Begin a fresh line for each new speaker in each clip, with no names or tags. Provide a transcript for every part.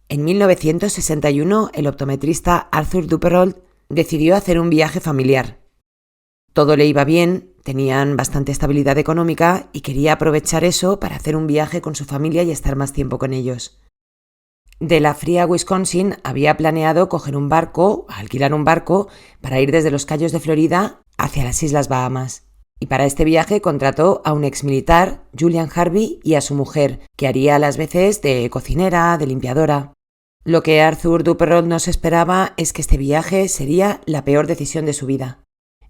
En 1961, el optometrista Arthur Duperrault decidió hacer un viaje familiar. Todo le iba bien, tenían bastante estabilidad económica y quería aprovechar eso para hacer un viaje con su familia y estar más tiempo con ellos. De la fría Wisconsin había planeado alquilar un barco para ir desde los Cayos de Florida hacia las Islas Bahamas. Y para este viaje contrató a un exmilitar, Julian Harvey, y a su mujer, que haría las veces de cocinera, de limpiadora. Lo que Arthur Duperrault no se esperaba es que este viaje sería la peor decisión de su vida.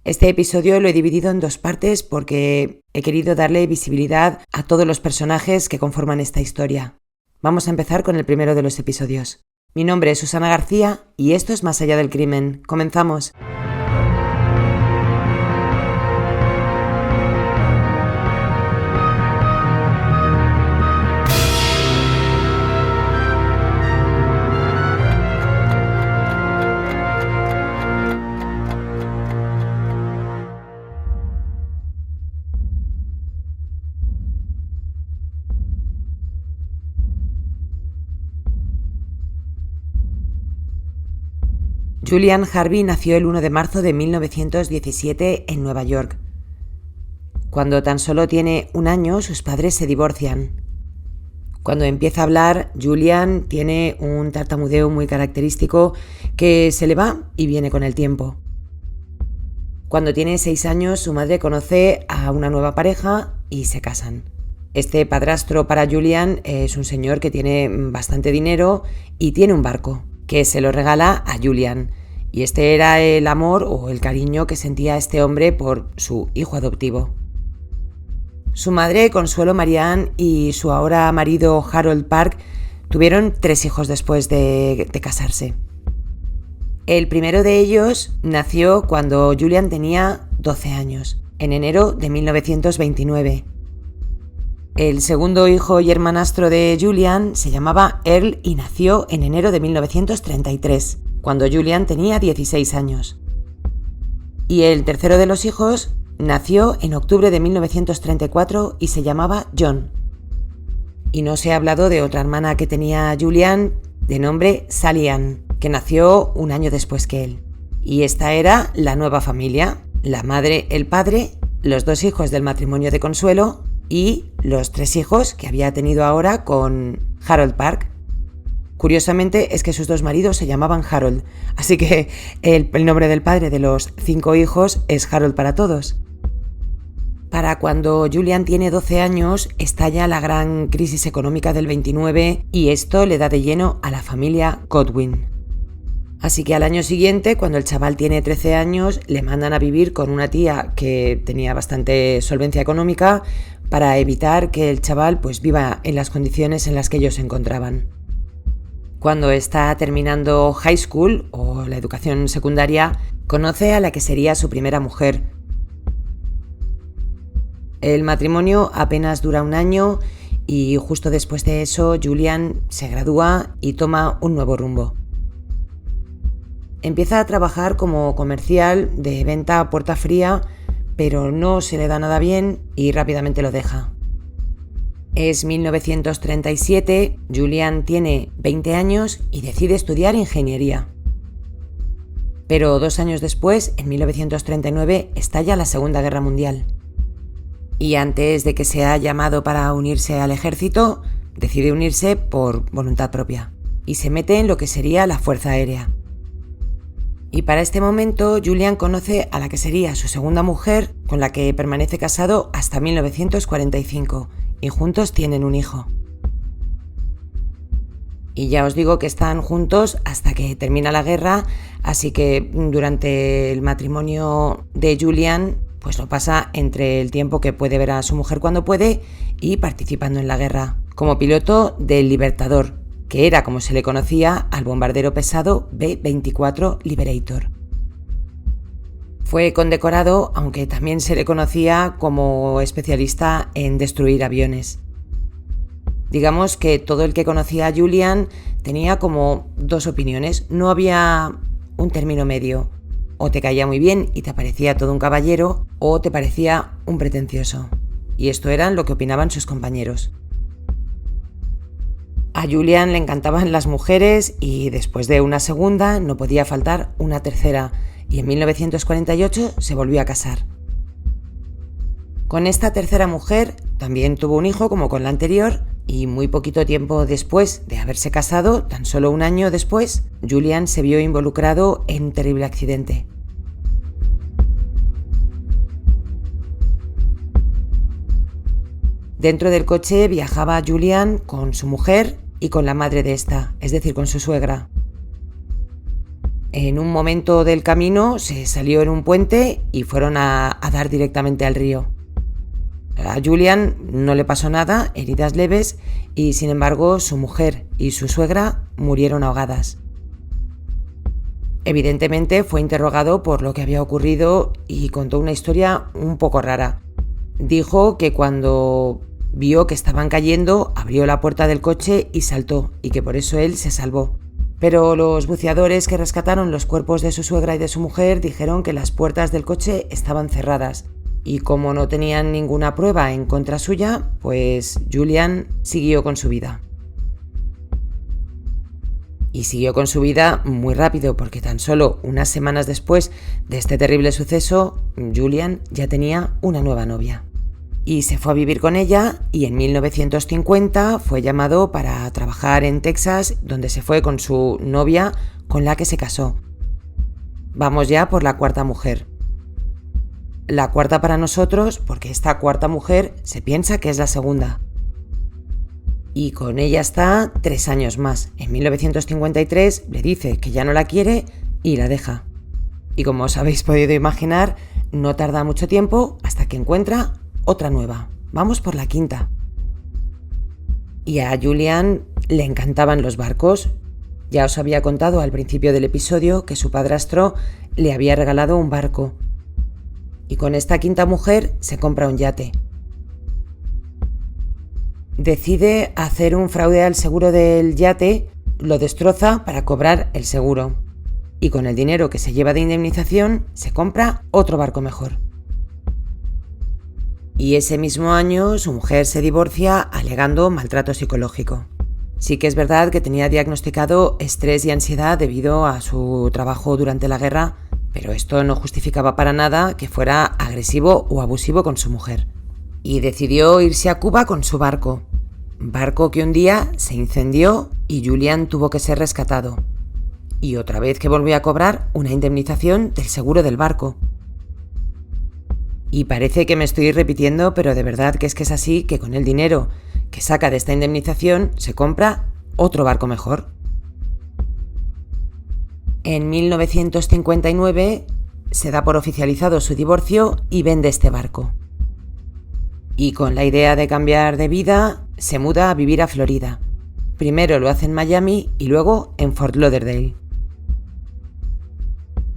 Este episodio lo he dividido en dos partes porque he querido darle visibilidad a todos los personajes que conforman esta historia. Vamos a empezar con el primero de los episodios. Mi nombre es Susana García y esto es Más allá del crimen. ¡Comenzamos! Julian Harvey nació el 1 de marzo de 1917 en Nueva York. Cuando tan solo tiene un año, sus padres se divorcian. Cuando empieza a hablar, Julian tiene un tartamudeo muy característico que se le va y viene con el tiempo. Cuando tiene 6 años, su madre conoce a una nueva pareja y se casan. Este padrastro para Julian es un señor que tiene bastante dinero y tiene un barco que se lo regala a Julian. Y este era el amor o el cariño que sentía este hombre por su hijo adoptivo. Su madre, Consuelo Marianne, y su ahora marido Harold Park tuvieron 3 hijos después de casarse. El primero de ellos nació cuando Julian tenía 12 años, en enero de 1929. El segundo hijo y hermanastro de Julian se llamaba Earl y nació en enero de 1933, cuando Julian tenía 16 años. Y el tercero de los hijos nació en octubre de 1934 y se llamaba John. Y no se ha hablado de otra hermana que tenía Julian, de nombre Sally Ann, que nació un año después que él. Y esta era la nueva familia, la madre, el padre, los 2 hijos del matrimonio de Consuelo y los 3 hijos que había tenido ahora con Harold Park. Curiosamente es que sus 2 maridos se llamaban Harold, así que el nombre del padre de los 5 hijos es Harold para todos. Para cuando Julian tiene 12 años, estalla la gran crisis económica del 29 y esto le da de lleno a la familia Godwin. Así que al año siguiente, cuando el chaval tiene 13 años, le mandan a vivir con una tía que tenía bastante solvencia económica para evitar que el chaval viva en las condiciones en las que ellos se encontraban. Cuando está terminando high school o la educación secundaria, conoce a la que sería su primera mujer. El matrimonio apenas dura un año y justo después de eso Julian se gradúa y toma un nuevo rumbo. Empieza a trabajar como comercial de venta a puerta fría, pero no se le da nada bien y rápidamente lo deja. Es 1937, Julian tiene 20 años y decide estudiar ingeniería. Pero 2 años después, en 1939, estalla la Segunda Guerra Mundial. Y antes de que sea llamado para unirse al ejército, decide unirse por voluntad propia y se mete en lo que sería la Fuerza Aérea. Y para este momento, Julian conoce a la que sería su segunda mujer, con la que permanece casado hasta 1945, y juntos tienen un hijo. Y ya os digo que están juntos hasta que termina la guerra, así que durante el matrimonio de Julian, lo pasa entre el tiempo que puede ver a su mujer cuando puede y participando en la guerra, como piloto del Libertador, que era como se le conocía al bombardero pesado B-24 Liberator. Fue condecorado, aunque también se le conocía como especialista en destruir aviones. Digamos que todo el que conocía a Julian tenía como 2 opiniones, no había un término medio. O te caía muy bien y te parecía todo un caballero, o te parecía un pretencioso. Y esto eran lo que opinaban sus compañeros. A Julian le encantaban las mujeres y después de una segunda no podía faltar una tercera, y en 1948 se volvió a casar. Con esta tercera mujer también tuvo un hijo como con la anterior, y muy poquito tiempo después de haberse casado, tan solo un año después, Julian se vio involucrado en un terrible accidente. Dentro del coche viajaba Julian con su mujer y con la madre de esta, es decir, con su suegra. En un momento del camino se salió en un puente y fueron a dar directamente al río. A Julian no le pasó nada, heridas leves, y sin embargo su mujer y su suegra murieron ahogadas. Evidentemente fue interrogado por lo que había ocurrido y contó una historia un poco rara. Dijo que cuando vio que estaban cayendo, abrió la puerta del coche y saltó, y que por eso él se salvó. Pero los buceadores que rescataron los cuerpos de su suegra y de su mujer dijeron que las puertas del coche estaban cerradas, y como no tenían ninguna prueba en contra suya, pues Julian siguió con su vida. Y siguió con su vida muy rápido, porque tan solo unas semanas después de este terrible suceso, Julian ya tenía una nueva novia. Y se fue a vivir con ella, y en 1950 fue llamado para trabajar en Texas, donde se fue con su novia, con la que se casó. Vamos ya por la cuarta mujer. La cuarta para nosotros, porque esta cuarta mujer se piensa que es la segunda. Y con ella está 3 años más. En 1953 le dice que ya no la quiere y la deja. Y como os habéis podido imaginar, no tarda mucho tiempo hasta que encuentra otra nueva. Vamos por la quinta. Y a Julian le encantaban los barcos. Ya os había contado al principio del episodio que su padrastro le había regalado un barco. Y con esta quinta mujer se compra un yate. Decide hacer un fraude al seguro del yate, lo destroza para cobrar el seguro. Y con el dinero que se lleva de indemnización se compra otro barco mejor. Y ese mismo año su mujer se divorcia alegando maltrato psicológico. Sí que es verdad que tenía diagnosticado estrés y ansiedad debido a su trabajo durante la guerra, pero esto no justificaba para nada que fuera agresivo o abusivo con su mujer. Y decidió irse a Cuba con su barco que un día se incendió y Julian tuvo que ser rescatado. Y otra vez que volvió a cobrar una indemnización del seguro del barco. Y parece que me estoy repitiendo, pero de verdad que es así, que con el dinero que saca de esta indemnización se compra otro barco mejor. En 1959 se da por oficializado su divorcio y vende este barco. Y con la idea de cambiar de vida, se muda a vivir a Florida. Primero lo hace en Miami y luego en Fort Lauderdale.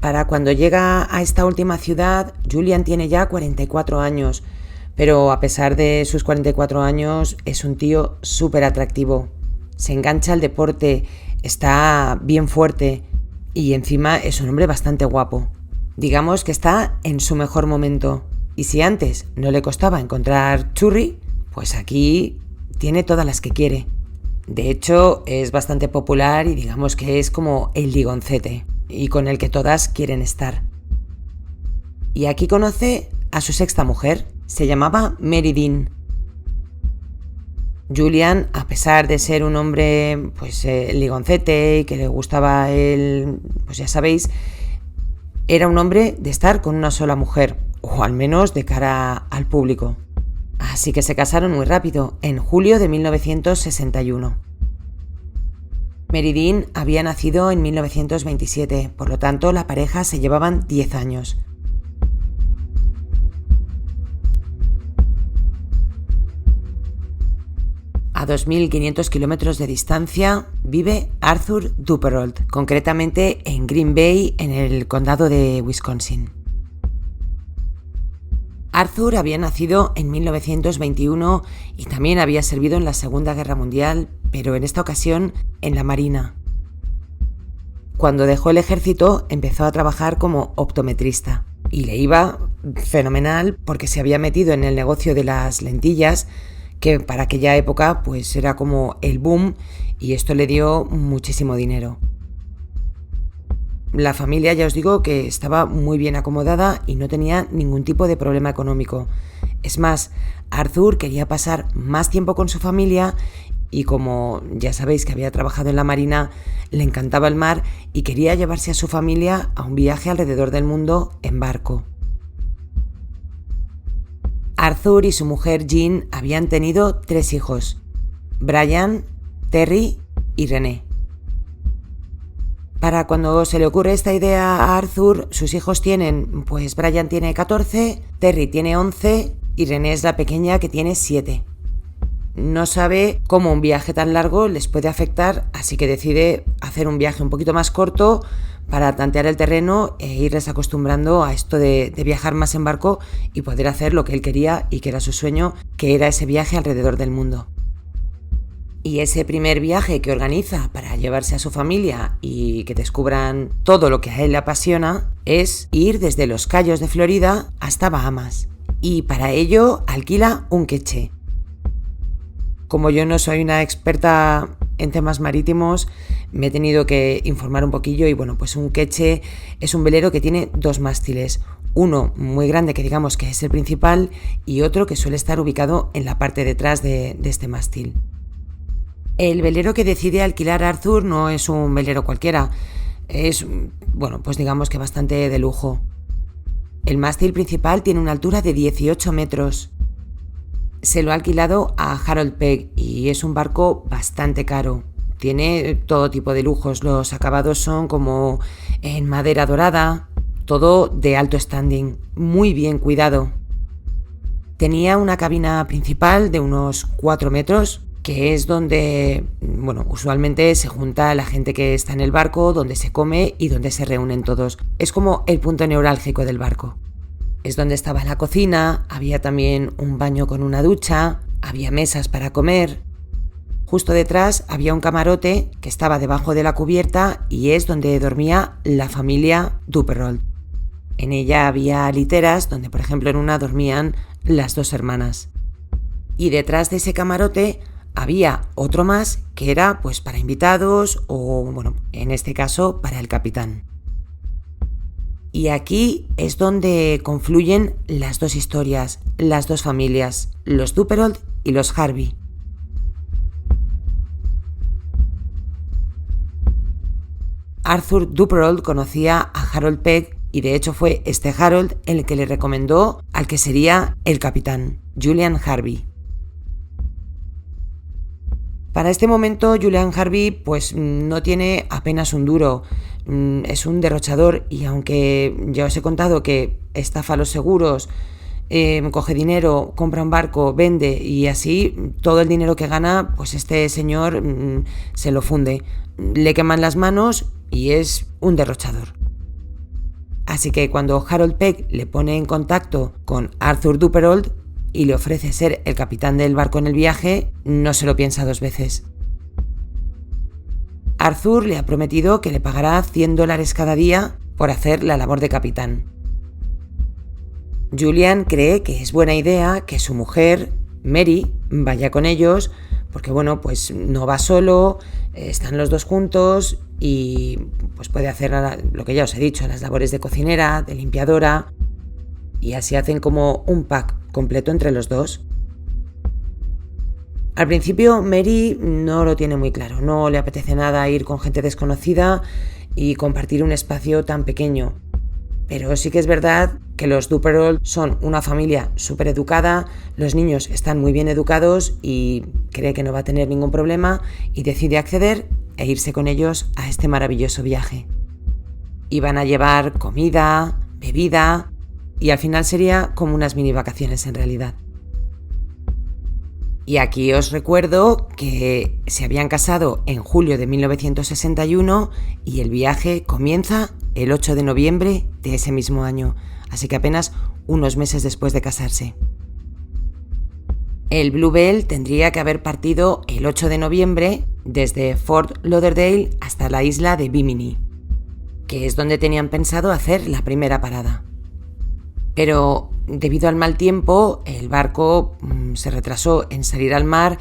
Para cuando llega a esta última ciudad, Julian tiene ya 44 años, pero a pesar de sus 44 años es un tío súper atractivo. Se engancha al deporte, está bien fuerte y encima es un hombre bastante guapo. Digamos que está en su mejor momento. Y si antes no le costaba encontrar churri, pues aquí tiene todas las que quiere. De hecho, es bastante popular y digamos que es como el ligoncete, y con el que todas quieren estar. Y aquí conoce a su sexta mujer, se llamaba Mary Dean. Julian, a pesar de ser un hombre ligoncete y que le gustaba él, pues ya sabéis, era un hombre de estar con una sola mujer, o al menos de cara al público. Así que se casaron muy rápido, en julio de 1961. Mary Dean había nacido en 1927, por lo tanto la pareja se llevaban 10 años. A 2.500 kilómetros de distancia vive Arthur Duperrault, concretamente en Green Bay, en el condado de Wisconsin. Arthur había nacido en 1921 y también había servido en la Segunda Guerra Mundial, pero en esta ocasión en la Marina. Cuando dejó el ejército empezó a trabajar como optometrista y le iba fenomenal porque se había metido en el negocio de las lentillas, que para aquella época pues era como el boom y esto le dio muchísimo dinero. La familia, ya os digo, que estaba muy bien acomodada y no tenía ningún tipo de problema económico. Es más, Arthur quería pasar más tiempo con su familia y como ya sabéis que había trabajado en la marina, le encantaba el mar y quería llevarse a su familia a un viaje alrededor del mundo en barco. Arthur y su mujer Jean habían tenido 3 hijos: Brian, Terry y René. Para cuando se le ocurre esta idea a Arthur, sus hijos tienen, pues Brian tiene 14, Terry tiene 11 y René es la pequeña que tiene 7. No sabe cómo un viaje tan largo les puede afectar, así que decide hacer un viaje un poquito más corto para tantear el terreno e irles acostumbrando a esto de viajar más en barco y poder hacer lo que él quería y que era su sueño, que era ese viaje alrededor del mundo. Y ese primer viaje que organiza para llevarse a su familia y que descubran todo lo que a él le apasiona es ir desde los Cayos de Florida hasta Bahamas. Y para ello alquila un queche. Como yo no soy una experta en temas marítimos, me he tenido que informar un poquillo y bueno, pues un queche es un velero que tiene 2 mástiles. Uno muy grande que digamos que es el principal y otro que suele estar ubicado en la parte de atrás de este mástil. El velero que decide alquilar Arthur no es un velero cualquiera, es, bueno, pues digamos que bastante de lujo. El mástil principal tiene una altura de 18 metros. Se lo ha alquilado a Harold Pegg y es un barco bastante caro. Tiene todo tipo de lujos, los acabados son como en madera dorada, todo de alto standing, muy bien cuidado. Tenía una cabina principal de unos 4 metros, que es donde, bueno, usualmente se junta la gente que está en el barco, donde se come y donde se reúnen todos. Es como el punto neurálgico del barco. Es donde estaba la cocina, había también un baño con una ducha, había mesas para comer. Justo detrás había un camarote que estaba debajo de la cubierta y es donde dormía la familia Duperrault. En ella había literas donde, por ejemplo, en una dormían las 2 hermanas. Y detrás de ese camarote había otro más que era pues para invitados o, bueno, en este caso para el capitán. Y aquí es donde confluyen las 2 historias, las 2 familias, los Duperrault y los Harvey. Arthur Duperrault conocía a Harold Pegg y de hecho fue este Harold el que le recomendó al que sería el capitán, Julian Harvey. Para este momento Julian Harvey pues no tiene apenas un duro, es un derrochador y aunque ya os he contado que estafa los seguros, coge dinero, compra un barco, vende y así todo el dinero que gana pues este señor se lo funde, le queman las manos y es un derrochador. Así que cuando Harold Pegg le pone en contacto con Arthur Duperrault y le ofrece ser el capitán del barco en el viaje, no se lo piensa 2 veces. Arthur le ha prometido que le pagará $100 cada día por hacer la labor de capitán. Julian cree que es buena idea que su mujer, Mary, vaya con ellos, porque bueno, pues no va solo, están los 2 juntos y pues puede hacer lo que ya os he dicho, las labores de cocinera, de limpiadora, y así hacen como un pack completo entre los 2. Al principio Mary no lo tiene muy claro, no le apetece nada ir con gente desconocida y compartir un espacio tan pequeño. Pero sí que es verdad que los Duperrault son una familia súper educada, los niños están muy bien educados y cree que no va a tener ningún problema y decide acceder e irse con ellos a este maravilloso viaje. Iban a llevar comida, bebida y al final sería como unas mini vacaciones en realidad. Y aquí os recuerdo que se habían casado en julio de 1961 y el viaje comienza el 8 de noviembre de ese mismo año, así que apenas unos meses después de casarse. El Bluebell tendría que haber partido el 8 de noviembre desde Fort Lauderdale hasta la isla de Bimini, que es donde tenían pensado hacer la primera parada. Pero debido al mal tiempo, el barco se retrasó en salir al mar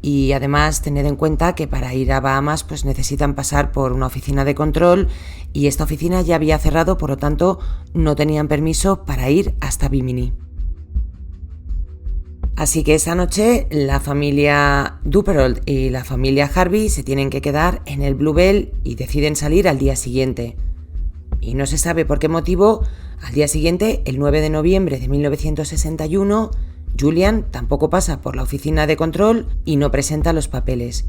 y además tened en cuenta que para ir a Bahamas pues necesitan pasar por una oficina de control y esta oficina ya había cerrado, por lo tanto no tenían permiso para ir hasta Bimini. Así que esa noche la familia Duperrault y la familia Harvey se tienen que quedar en el Bluebell y deciden salir al día siguiente. Y no se sabe por qué motivo, al día siguiente, el 9 de noviembre de 1961, Julian tampoco pasa por la oficina de control y no presenta los papeles.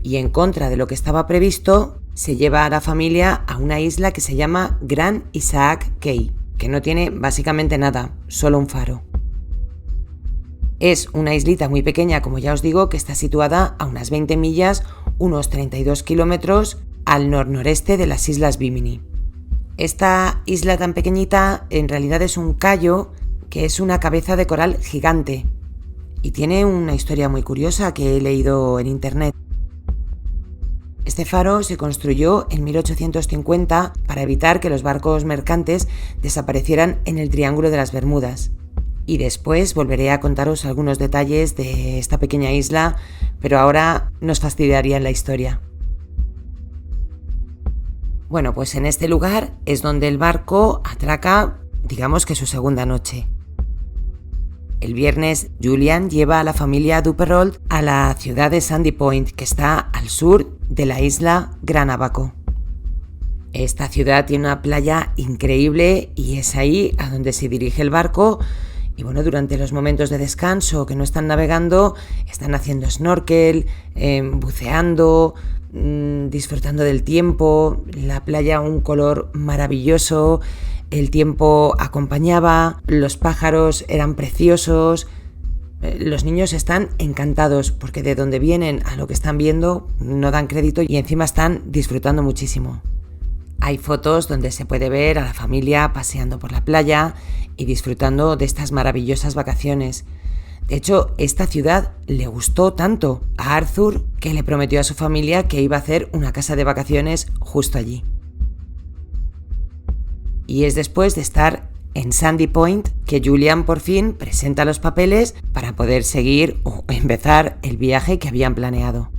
Y en contra de lo que estaba previsto, se lleva a la familia a una isla que se llama Grand Isaac Cay, que no tiene básicamente nada, solo un faro. Es una islita muy pequeña, como ya os digo, que está situada a unas 20 millas, unos 32 kilómetros, al nor-noreste de las Islas Bimini. Esta isla tan pequeñita en realidad es un cayo que es una cabeza de coral gigante y tiene una historia muy curiosa que he leído en internet. Este faro se construyó en 1850 para evitar que los barcos mercantes desaparecieran en el Triángulo de las Bermudas. Y después volveré a contaros algunos detalles de esta pequeña isla, pero ahora nos fastidiaría la historia. Bueno, pues en este lugar es donde el barco atraca, digamos que su segunda noche. El viernes, Julian lleva a la familia Duperrault a la ciudad de Sandy Point, que está al sur de la isla Gran Abaco. Esta ciudad tiene una playa increíble y es ahí a donde se dirige el barco. Y bueno, durante los momentos de descanso que no están navegando, están haciendo snorkel, buceando, disfrutando del tiempo, la playa un color maravilloso, el tiempo acompañaba, los pájaros eran preciosos, los niños están encantados porque de donde vienen a lo que están viendo no dan crédito y encima están disfrutando muchísimo. Hay fotos donde se puede ver a la familia paseando por la playa y disfrutando de estas maravillosas vacaciones. De hecho, esta ciudad le gustó tanto a Arthur que le prometió a su familia que iba a hacer una casa de vacaciones justo allí. Y es después de estar en Sandy Point que Julian por fin presenta los papeles para poder seguir o empezar el viaje que habían planeado.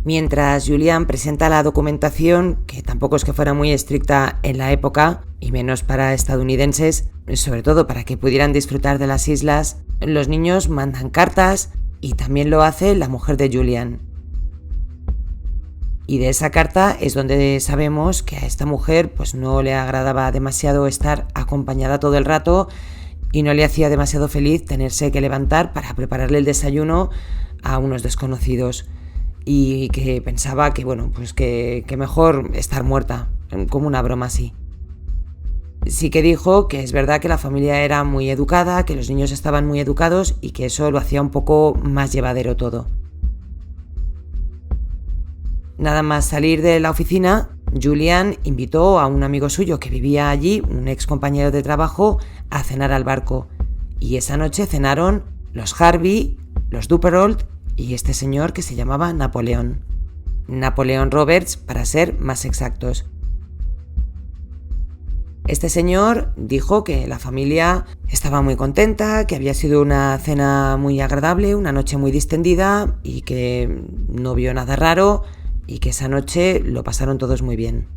Mientras Julian presenta la documentación, que tampoco es que fuera muy estricta en la época, y menos para estadounidenses, sobre todo para que pudieran disfrutar de las islas, los niños mandan cartas y también lo hace la mujer de Julian. Y de esa carta es donde sabemos que a esta mujer pues no le agradaba demasiado estar acompañada todo el rato y no le hacía demasiado feliz tenerse que levantar para prepararle el desayuno a unos desconocidos. Y que pensaba que, bueno, pues que mejor estar muerta, como una broma así. Sí que dijo que es verdad que la familia era muy educada, que los niños estaban muy educados y que eso lo hacía un poco más llevadero todo. Nada más salir de la oficina, Julian invitó a un amigo suyo que vivía allí, un ex compañero de trabajo, a cenar al barco. Y esa noche cenaron los Harvey, los Duperrault y este señor que se llamaba Napoleón Roberts, para ser más exactos. Este señor dijo que la familia estaba muy contenta, que había sido una cena muy agradable, una noche muy distendida y que no vio nada raro y que esa noche lo pasaron todos muy bien.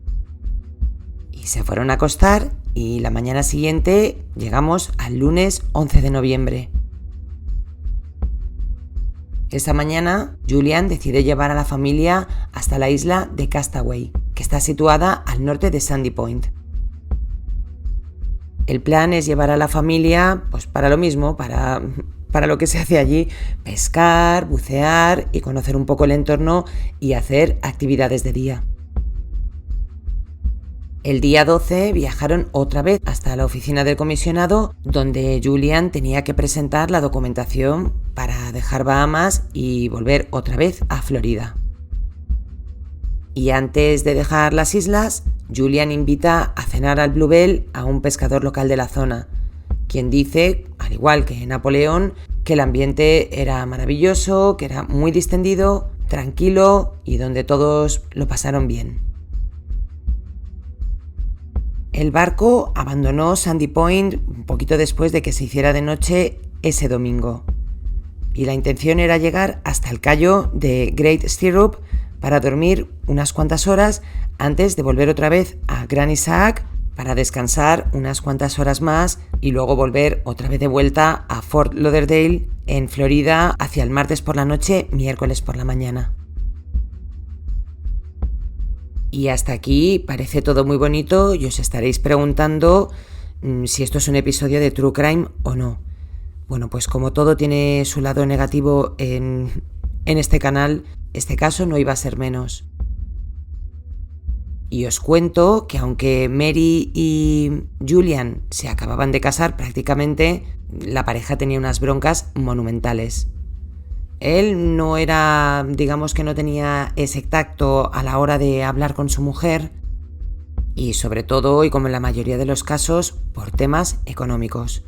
Y se fueron a acostar y la mañana siguiente llegamos al lunes 11 de noviembre. Esa mañana, Julian decide llevar a la familia hasta la isla de Castaway, que está situada al norte de Sandy Point. El plan es llevar a la familia, pues para lo mismo, para lo que se hace allí, pescar, bucear y conocer un poco el entorno y hacer actividades de día. El día 12 viajaron otra vez hasta la oficina del comisionado, donde Julian tenía que presentar la documentación para dejar Bahamas y volver otra vez a Florida. Y antes de dejar las islas, Julian invita a cenar al Bluebell a un pescador local de la zona, quien dice, al igual que Napoleón, que el ambiente era maravilloso, que era muy distendido, tranquilo y donde todos lo pasaron bien. El barco abandonó Sandy Point un poquito después de que se hiciera de noche ese domingo. Y la intención era llegar hasta el cayó de Great Stirrup para dormir unas cuantas horas antes de volver otra vez a Gran Isaac para descansar unas cuantas horas más y luego volver otra vez de vuelta a Fort Lauderdale en Florida hacia el martes por la noche, miércoles por la mañana. Y hasta aquí parece todo muy bonito y os estaréis preguntando si esto es un episodio de True Crime o no. Bueno, pues como todo tiene su lado negativo en este canal, este caso no iba a ser menos. Y os cuento que aunque Mary y Julian se acababan de casar prácticamente, la pareja tenía unas broncas monumentales. Él no era, digamos que no tenía ese tacto a la hora de hablar con su mujer y sobre todo, y como en la mayoría de los casos, por temas económicos.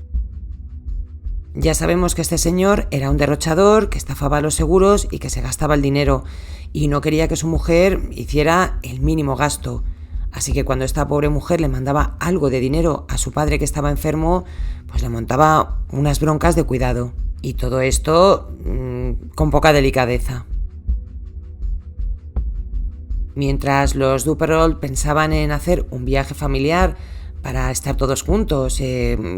Ya sabemos que este señor era un derrochador, que estafaba los seguros y que se gastaba el dinero y no quería que su mujer hiciera el mínimo gasto. Así que cuando esta pobre mujer le mandaba algo de dinero a su padre que estaba enfermo, pues le montaba unas broncas de cuidado. Y todo esto con poca delicadeza. Mientras los Duperrault pensaban en hacer un viaje familiar para estar todos juntos,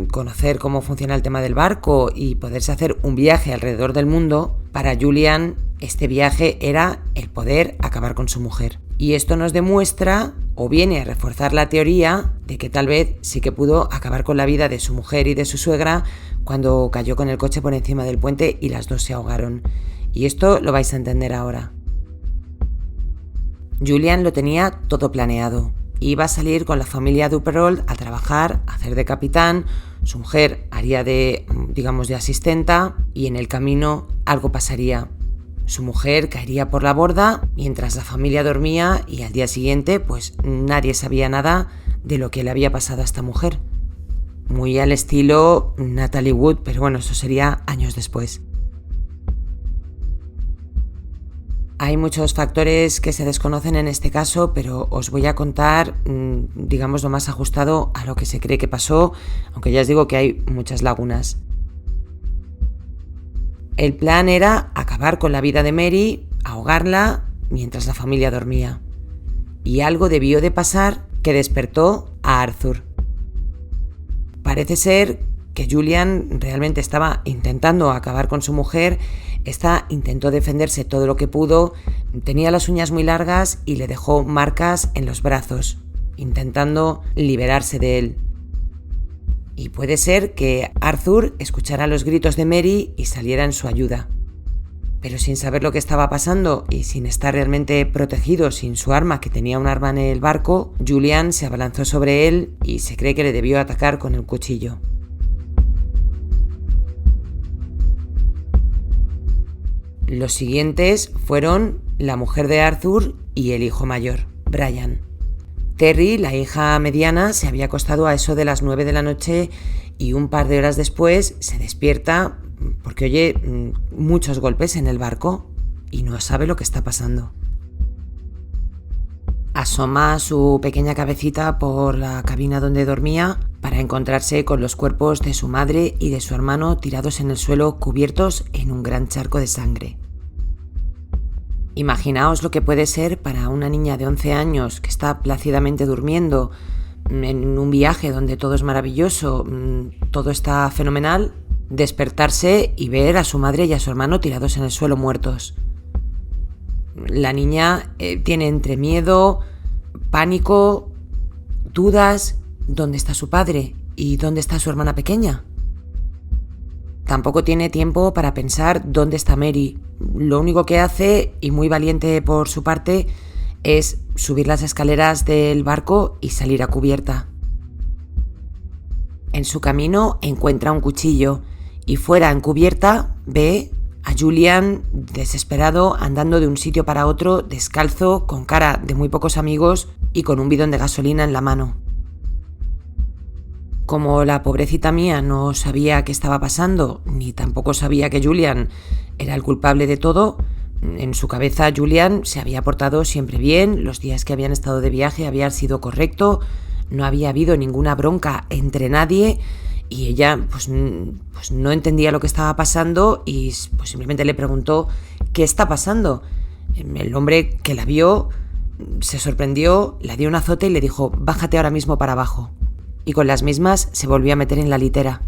conocer cómo funciona el tema del barco y poderse hacer un viaje alrededor del mundo, para Julian este viaje era el poder acabar con su mujer. Y esto nos demuestra, o viene a reforzar la teoría, de que tal vez sí que pudo acabar con la vida de su mujer y de su suegra cuando cayó con el coche por encima del puente y las dos se ahogaron. Y esto lo vais a entender ahora. Julian lo tenía todo planeado. Iba a salir con la familia Duperrault a trabajar, a hacer de capitán, su mujer haría de asistenta y en el camino algo pasaría. Su mujer caería por la borda mientras la familia dormía y al día siguiente pues nadie sabía nada de lo que le había pasado a esta mujer. Muy al estilo Natalie Wood, pero bueno, eso sería años después. Hay muchos factores que se desconocen en este caso, pero os voy a contar, lo más ajustado a lo que se cree que pasó, aunque ya os digo que hay muchas lagunas. El plan era acabar con la vida de Mary, ahogarla mientras la familia dormía. Y algo debió de pasar que despertó a Arthur. Parece ser que Julian realmente estaba intentando acabar con su mujer. Esta intentó defenderse todo lo que pudo, tenía las uñas muy largas y le dejó marcas en los brazos, intentando liberarse de él. Y puede ser que Arthur escuchara los gritos de Mary y saliera en su ayuda. Pero sin saber lo que estaba pasando y sin estar realmente protegido, sin su arma, que tenía un arma en el barco, Julian se abalanzó sobre él y se cree que le debió atacar con el cuchillo. Los siguientes fueron la mujer de Arthur y el hijo mayor, Brian. Terry, la hija mediana, se había acostado a eso de las 9 de la noche y un par de horas después se despierta porque oye muchos golpes en el barco y no sabe lo que está pasando. Asoma su pequeña cabecita por la cabina donde dormía para encontrarse con los cuerpos de su madre y de su hermano tirados en el suelo cubiertos en un gran charco de sangre. Imaginaos lo que puede ser para una niña de 11 años que está plácidamente durmiendo en un viaje donde todo es maravilloso, todo está fenomenal, despertarse y ver a su madre y a su hermano tirados en el suelo muertos. La niña tiene entre miedo, pánico, dudas. ¿Dónde está su padre? ¿Y dónde está su hermana pequeña? Tampoco tiene tiempo para pensar dónde está Mary. Lo único que hace, y muy valiente por su parte, es subir las escaleras del barco y salir a cubierta. En su camino encuentra un cuchillo y fuera en cubierta ve a Julian desesperado andando de un sitio para otro, descalzo, con cara de muy pocos amigos y con un bidón de gasolina en la mano. Como la pobrecita mía no sabía qué estaba pasando, ni tampoco sabía que Julian era el culpable de todo, en su cabeza Julian se había portado siempre bien, los días que habían estado de viaje había sido correcto, no había habido ninguna bronca entre nadie y ella pues no entendía lo que estaba pasando y pues simplemente le preguntó ¿qué está pasando? El hombre que la vio se sorprendió, le dio un azote y le dijo bájate ahora mismo para abajo. Y con las mismas se volvió a meter en la litera.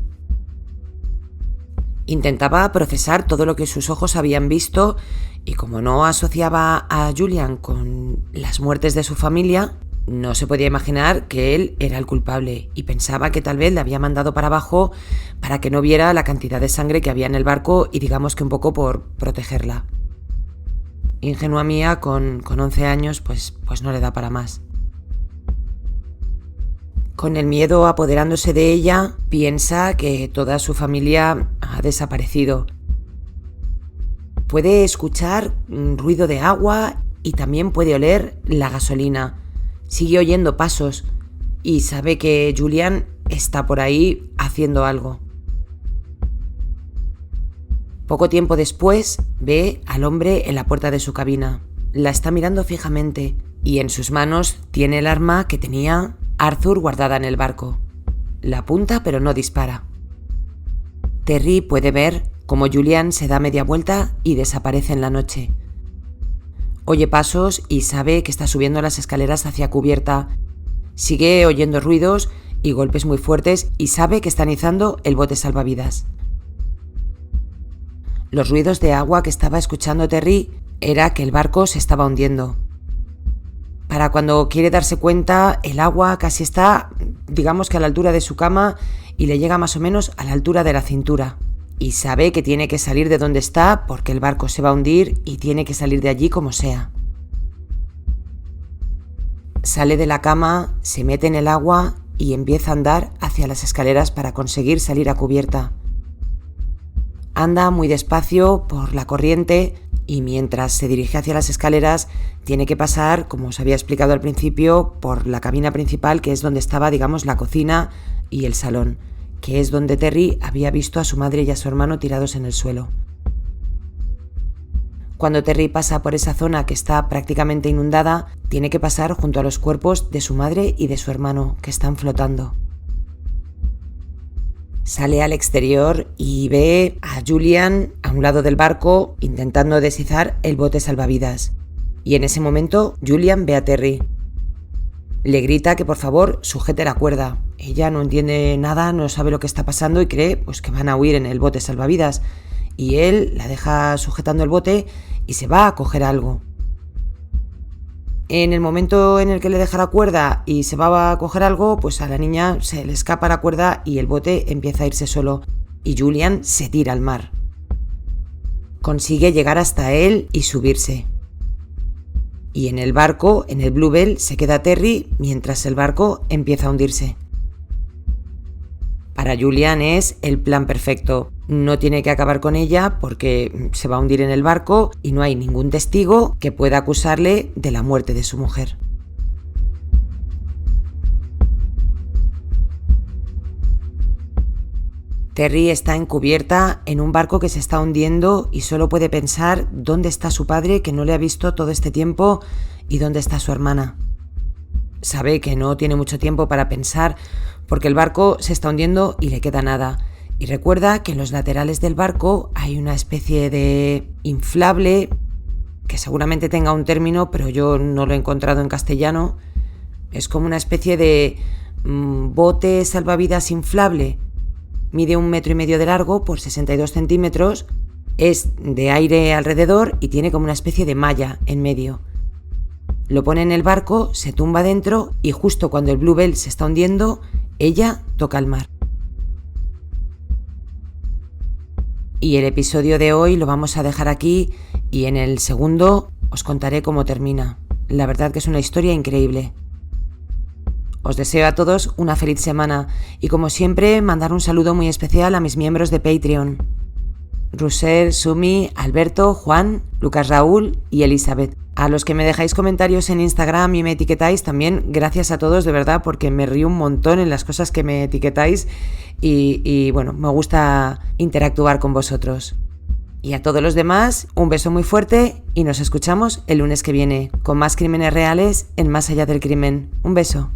Intentaba procesar todo lo que sus ojos habían visto y como no asociaba a Julian con las muertes de su familia, no se podía imaginar que él era el culpable y pensaba que tal vez le había mandado para abajo para que no viera la cantidad de sangre que había en el barco y digamos que un poco por protegerla. Ingenua mía, con 11 años, pues no le da para más. Con el miedo apoderándose de ella, piensa que toda su familia ha desaparecido. Puede escuchar ruido de agua y también puede oler la gasolina. Sigue oyendo pasos y sabe que Julian está por ahí haciendo algo. Poco tiempo después, ve al hombre en la puerta de su cabina. La está mirando fijamente y en sus manos tiene el arma que tenía Arthur guardada en el barco. La apunta pero no dispara. Terry puede ver cómo Julian se da media vuelta y desaparece en la noche. Oye pasos y sabe que está subiendo las escaleras hacia cubierta. Sigue oyendo ruidos y golpes muy fuertes y sabe que están izando el bote salvavidas. Los ruidos de agua que estaba escuchando Terry era que el barco se estaba hundiendo. Para cuando quiere darse cuenta, el agua casi está, digamos que a la altura de su cama y le llega más o menos a la altura de la cintura. Y sabe que tiene que salir de donde está porque el barco se va a hundir y tiene que salir de allí como sea. Sale de la cama, se mete en el agua y empieza a andar hacia las escaleras para conseguir salir a cubierta. Anda muy despacio por la corriente y mientras se dirige hacia las escaleras tiene que pasar, como os había explicado al principio, por la cabina principal, que es donde estaba, digamos, la cocina y el salón, que es donde Terry había visto a su madre y a su hermano tirados en el suelo. Cuando Terry pasa por esa zona que está prácticamente inundada, tiene que pasar junto a los cuerpos de su madre y de su hermano, que están flotando. Sale al exterior y ve a Julian a un lado del barco intentando desizar el bote salvavidas. Y en ese momento Julian ve a Terry. Le grita que por favor sujete la cuerda. Ella no entiende nada, no sabe lo que está pasando y cree pues que van a huir en el bote salvavidas. Y él la deja sujetando el bote y se va a coger algo. En el momento en el que le deja la cuerda y se va a coger algo, pues a la niña se le escapa la cuerda y el bote empieza a irse solo. Y Julian se tira al mar. Consigue llegar hasta él y subirse. Y en el barco, en el Bluebell, se queda Terry mientras el barco empieza a hundirse. Para Julian es el plan perfecto. No tiene que acabar con ella porque se va a hundir en el barco y no hay ningún testigo que pueda acusarle de la muerte de su mujer. Terry está encubierta en un barco que se está hundiendo y solo puede pensar dónde está su padre, que no le ha visto todo este tiempo, y dónde está su hermana. Sabe que no tiene mucho tiempo para pensar porque el barco se está hundiendo y le queda nada. Y recuerda que en los laterales del barco hay una especie de inflable, que seguramente tenga un término, pero yo no lo he encontrado en castellano. Es como una especie de bote salvavidas inflable. Mide 1,5 metros de largo por 62 centímetros, es de aire alrededor y tiene como una especie de malla en medio. Lo pone en el barco, se tumba dentro y justo cuando el Bluebell se está hundiendo, ella toca el mar. Y el episodio de hoy lo vamos a dejar aquí y en el segundo os contaré cómo termina. La verdad que es una historia increíble. Os deseo a todos una feliz semana y como siempre mandar un saludo muy especial a mis miembros de Patreon. Rusel, Sumi, Alberto, Juan, Lucas Raúl y Elizabeth. A los que me dejáis comentarios en Instagram y me etiquetáis también, gracias a todos de verdad porque me río un montón en las cosas que me etiquetáis y bueno, me gusta interactuar con vosotros. Y a todos los demás, un beso muy fuerte y nos escuchamos el lunes que viene con más crímenes reales en Más allá del crimen. Un beso.